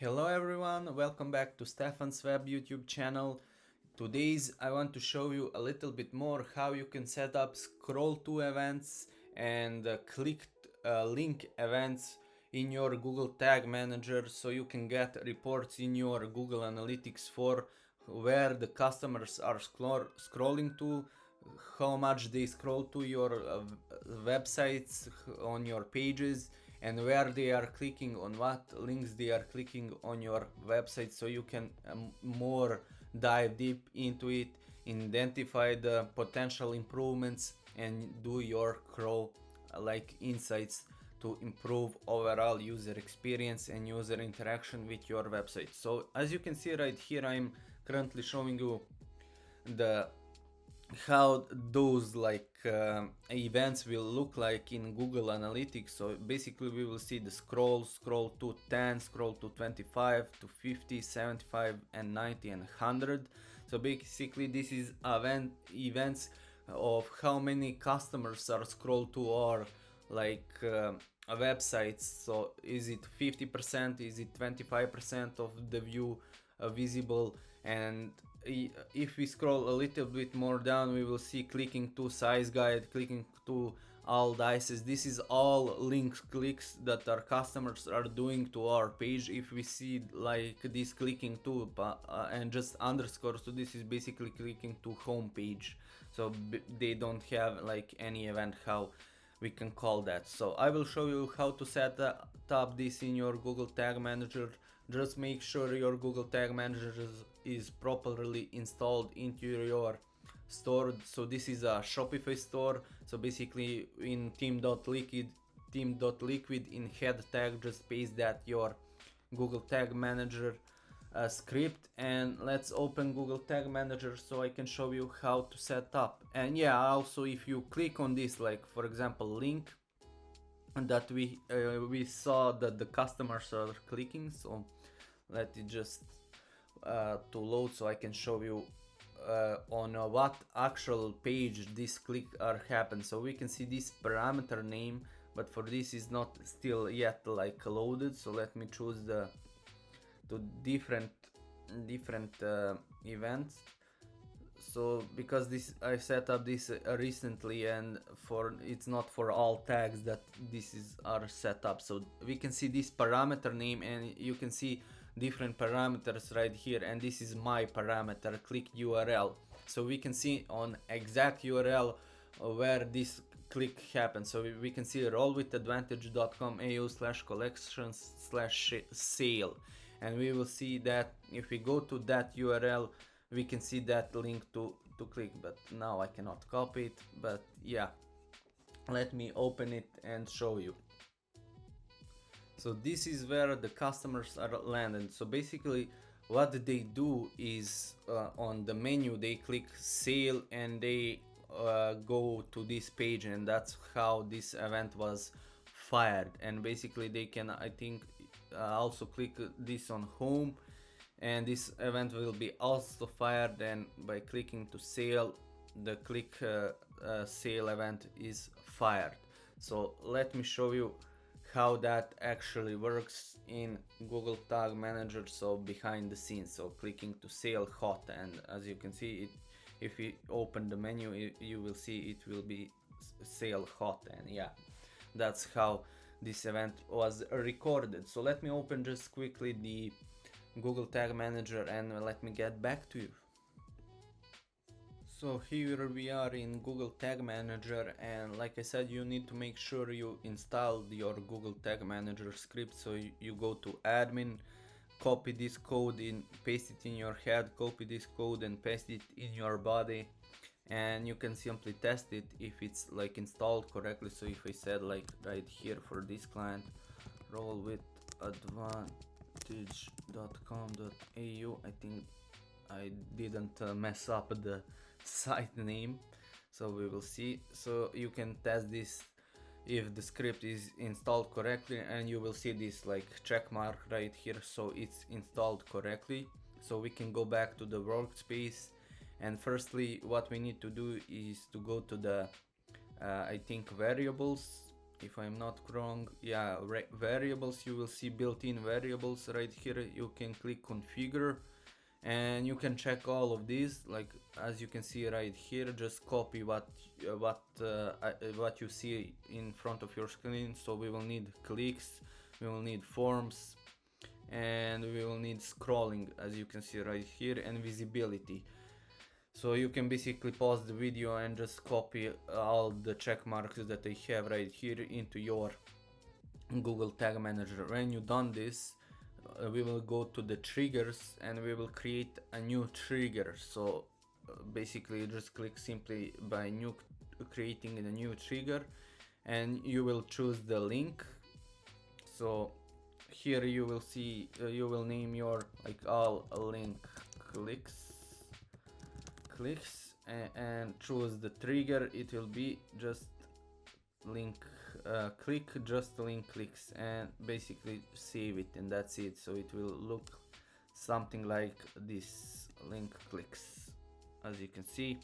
Hello everyone, welcome back to Stefan's Web YouTube channel. Today's I want to show you a little bit more how you can set up scroll to events and click link events in your Google Tag Manager so you can get reports in your Google Analytics for where the customers are scrolling to, how much they scroll to your websites on your pages, and where they are clicking, on what links they are clicking on your website, so you can more dive deep into it, identify the potential improvements, and do your crawl like insights to improve overall user experience and user interaction with your website. So as you can see right here, I'm currently showing you the how those events will look like in Google Analytics. So basically we will see the scroll to 10, scroll to 25, to 50, 75 and 90 and 100. So basically this is events of how many customers are scrolled to our websites. So is it 50%, is it 25% of the view visible? And if we scroll a little bit more down, we will see clicking to size guide, clicking to all dices. This is all links clicks that our customers are doing to our page. If we see like this clicking to and just underscore, so this is basically clicking to home page. So they don't have like any event how we can call that. So I will show you how to set up this in your Google Tag Manager. Just make sure your Google Tag Manager is properly installed into your store. So this is a Shopify store. So basically in theme.liquid in head tag, just paste that your Google Tag Manager script, and let's open Google Tag Manager so I can show you how to set up. And yeah, also if you click on this, like for example link that we saw that the customers are clicking, so let it just to load so I can show you on what actual page this click are happen. So we can see this parameter name, but for this is not still yet like loaded. So let me choose the different events. So because this I set up this recently, and for it's not for all tags that this is are set up. So we can see this parameter name, and you can see different parameters right here, and this is my parameter click URL. So we can see on exact URL where this click happens. So we can see rollwithadvantage.com au/collections/sale, and we will see that if we go to that URL, we can see that link to click, but now I cannot copy it. But yeah, let me open it and show you. So this is where the customers are landed. So basically what they do is on the menu they click sale, and they go to this page, and that's how this event was fired. And basically they can, I think, also click this on home, and this event will be also fired. And by clicking to sale, the click sale event is fired. So let me show you how that actually works in Google Tag Manager, so behind the scenes. So clicking to sale hot, and as you can see, if you open the menu, you will see it will be sale hot. And yeah, that's how this event was recorded. So let me open just quickly the Google Tag Manager and let me get back to you. So here we are in Google Tag Manager, and like I said, you need to make sure you install your Google Tag Manager script. So you go to admin, copy this code in, paste it in your head, copy this code and paste it in your body, and you can simply test it if it's like installed correctly. So if I said like right here for this client, rollwithadvantage.com.au, I think I didn't mess up the site name. So we will see. So you can test this if the script is installed correctly, and you will see this like check mark right here, so it's installed correctly. So we can go back to the workspace, and firstly what we need to do is to go to the I think variables if I'm not wrong. Yeah, variables, you will see built-in variables right here. You can click configure and you can check all of these, like as you can see right here. Just copy what you see in front of your screen. So we will need clicks, we will need forms, and we will need scrolling, as you can see right here, and visibility. So you can basically pause the video and just copy all the check marks that I have right here into your Google Tag Manager. When you've done this, we will go to the triggers and we will create a new trigger. So basically just click simply by creating a new trigger, and you will choose the link. So here you will see, you will name your like all link clicks and choose the trigger. It will be just link just link clicks, and basically save it, and that's it. So it will look something like this, link clicks. As you can see,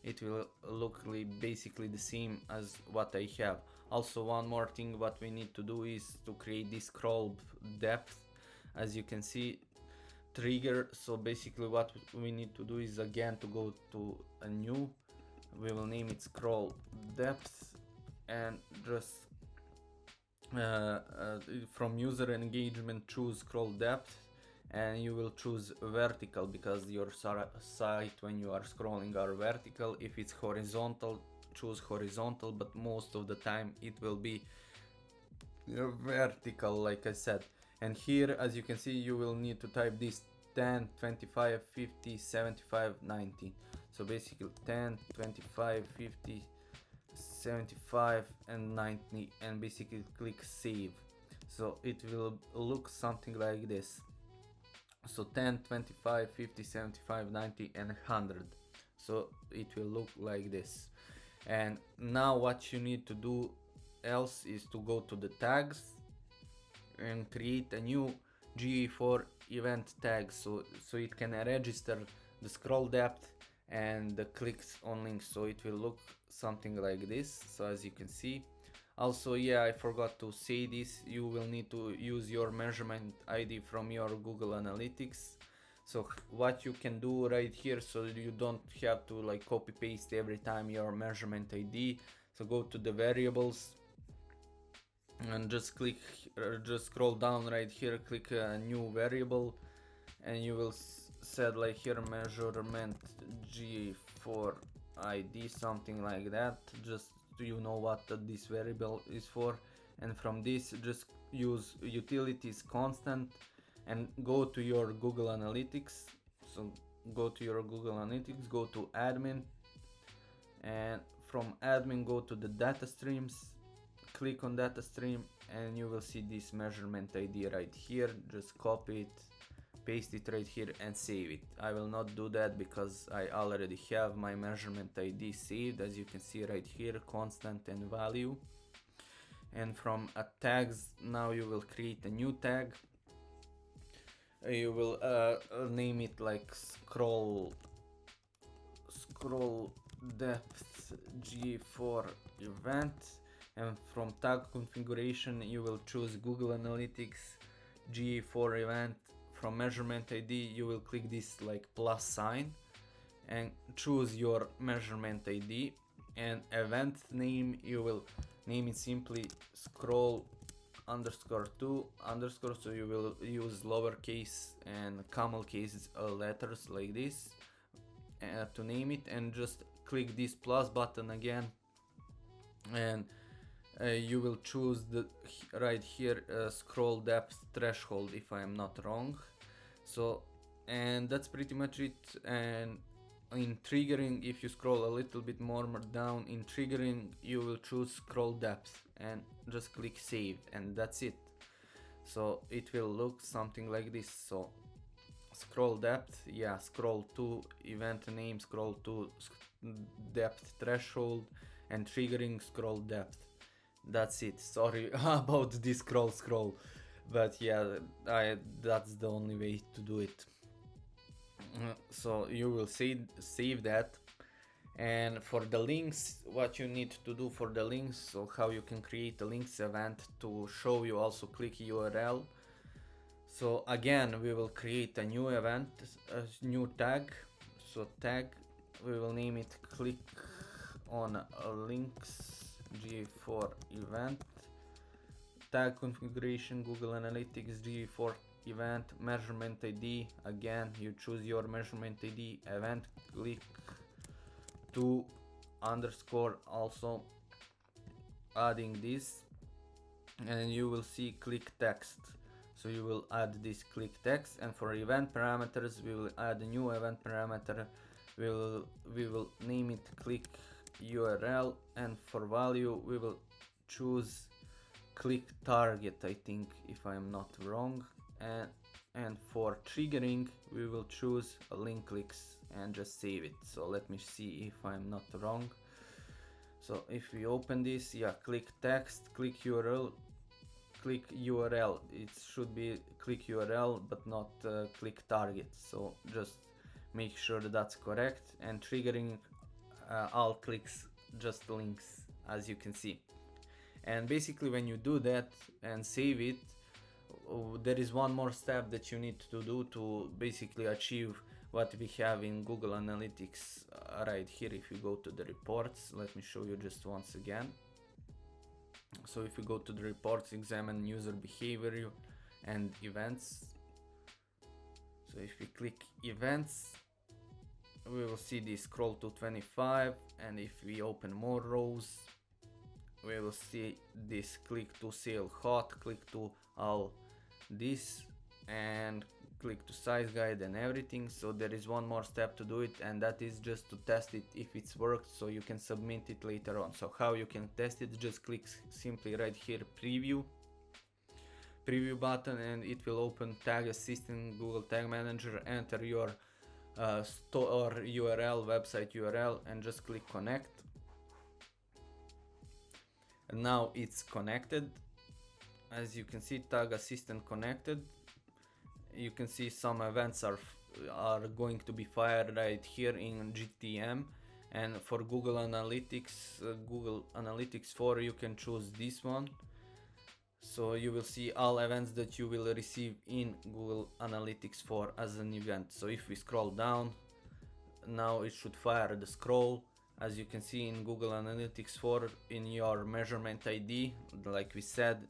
it will look basically the same as what I have. Also, one more thing what we need to do is to create this scroll depth. As you can see, trigger. So basically what we need to do is again to go to a new, we will name it scroll depth, and just from user engagement choose scroll depth, and you will choose vertical because your site when you are scrolling are vertical. If it's horizontal, choose horizontal, but most of the time it will be vertical, like I said. And here, as you can see, you will need to type this 10, 25, 50, 75, 90. So basically 10, 25, 50, 75 and 90, and basically click save. So it will look something like this. So 10, 25, 50, 75, 90 and 100. So it will look like this. And now what you need to do else is to go to the tags and create a new GA4 event tag, so it can register the scroll depth and the clicks on links. So it will look something like this. So as you can see, also, yeah, I forgot to say this, you will need to use your measurement ID from your Google Analytics. So what you can do right here, so you don't have to like copy paste every time your measurement ID. So go to the variables and just click, just scroll down right here, click a new variable, and you will set like here measurement GA4 ID, something like that. Just you know what this variable is for. And from this, just use utilities constant and go to your Google Analytics. So go to your Google Analytics, go to admin, and from admin go to the data streams, click on data stream, and you will see this measurement ID right here. Just copy it, paste it right here and save it. I will not do that because I already have my measurement ID saved, as you can see right here, constant and value. And from tags, now you will create a new tag. You will name it like scroll depth GA4 event, and from tag configuration you will choose Google Analytics GA4 event. From measurement ID you will click this like plus sign and choose your measurement ID, and event name you will name it simply scroll _2 _, so you will use lowercase and camel case letters like this to name it, and just click this plus button again, and you will choose the right here scroll depth threshold, if I am not wrong. So, and that's pretty much it. And in triggering, if you scroll a little bit more down, in triggering you will choose scroll depth and just click save, and that's it. So it will look something like this. So scroll depth, yeah, scroll to event name, scroll to depth threshold, and triggering scroll depth. That's it. Sorry about this scroll, but yeah, that's the only way to do it. So you will save that, And for the links, what you need to do for the links, so how you can create a links event to show you also click URL. So again, we will create a new event, a new tag. So tag, we will name it click on links GA4 event. Tag configuration, Google Analytics, GA4 event, measurement ID. Again, you choose your measurement ID, event, click to underscore, also adding this, and you will see click text. So you will add this click text, and for event parameters we will add a new event parameter. We will name it click URL, and for value we will choose click target, I think, if I am not wrong, and for triggering we will choose a link clicks and just save it. So let me see if I'm not wrong. So if we open this, yeah, click text, click URL, it should be click URL but not click target, so just make sure that that's correct. And triggering all clicks, just links, as you can see. And basically when you do that and save it, there is one more step that you need to do to basically achieve what we have in Google Analytics right here. If you go to the reports, let me show you just once again. So if you go to the reports, examine user behavior and events. So if we click events, we will see the scroll to 25, and if we open more rows, we will see this click to sale hot, click to all this, and click to size guide and everything. So there is one more step to do it, and that is just to test it if it's worked, so you can submit it later on. So how you can test it, just click simply right here preview button, and it will open Tag Assistant, Google Tag Manager. Enter your store URL, website URL, and just click connect. And now it's connected. As you can see, Tag Assistant connected. You can see some events are going to be fired right here in GTM. And for Google Analytics 4, you can choose this one. So you will see all events that you will receive in Google Analytics 4 as an event. So if we scroll down, now it should fire the scroll. As you can see in Google Analytics 4, in your measurement ID, like we said,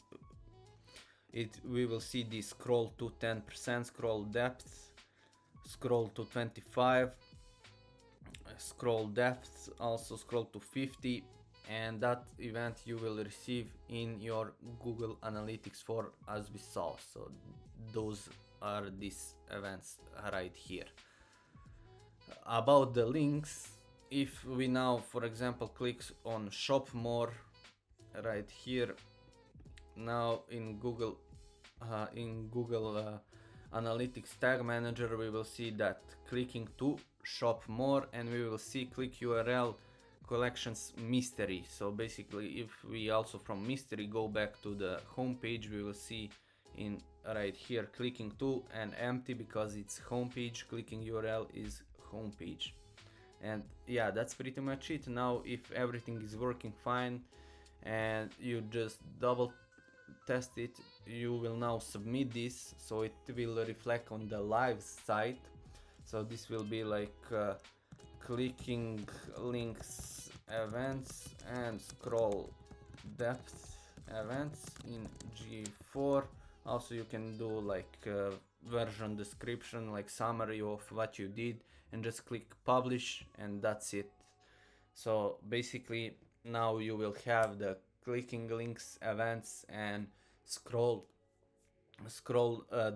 we will see the scroll to 10%, scroll depth, scroll to 25, scroll depth, also scroll to 50, and that event you will receive in your Google Analytics 4 as we saw. So those are these events right here. About the links, if we now, for example, click on shop more right here, now in Google Analytics Tag Manager, we will see that clicking to shop more, and we will see click URL collections mystery. So basically, if we also from mystery go back to the home page, we will see in right here clicking to and empty, because it's home page. Clicking URL is home page. And yeah, that's pretty much it. Now if everything is working fine and you just double test it, you will now submit this, so it will reflect on the live site. So this will be like clicking links events and scroll depth events in GA4. Also you can do like version description, like summary of what you did, and just click publish, and that's it. So basically now you will have the clicking links events and scroll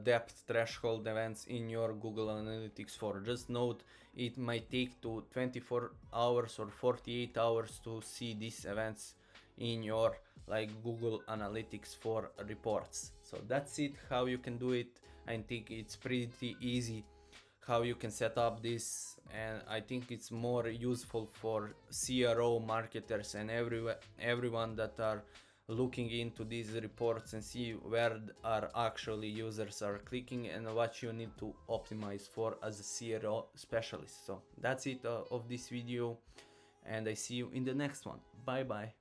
depth threshold events in your Google Analytics 4. Just note, it might take to 24 hours or 48 hours to see these events in your like Google Analytics 4 reports. So that's it, how you can do it. I think it's pretty easy how you can set up this, and I think it's more useful for CRO marketers and everyone that are looking into these reports and see where are actually users are clicking and what you need to optimize for as a CRO specialist. So that's it of this video. and I see you in the next one. Bye bye.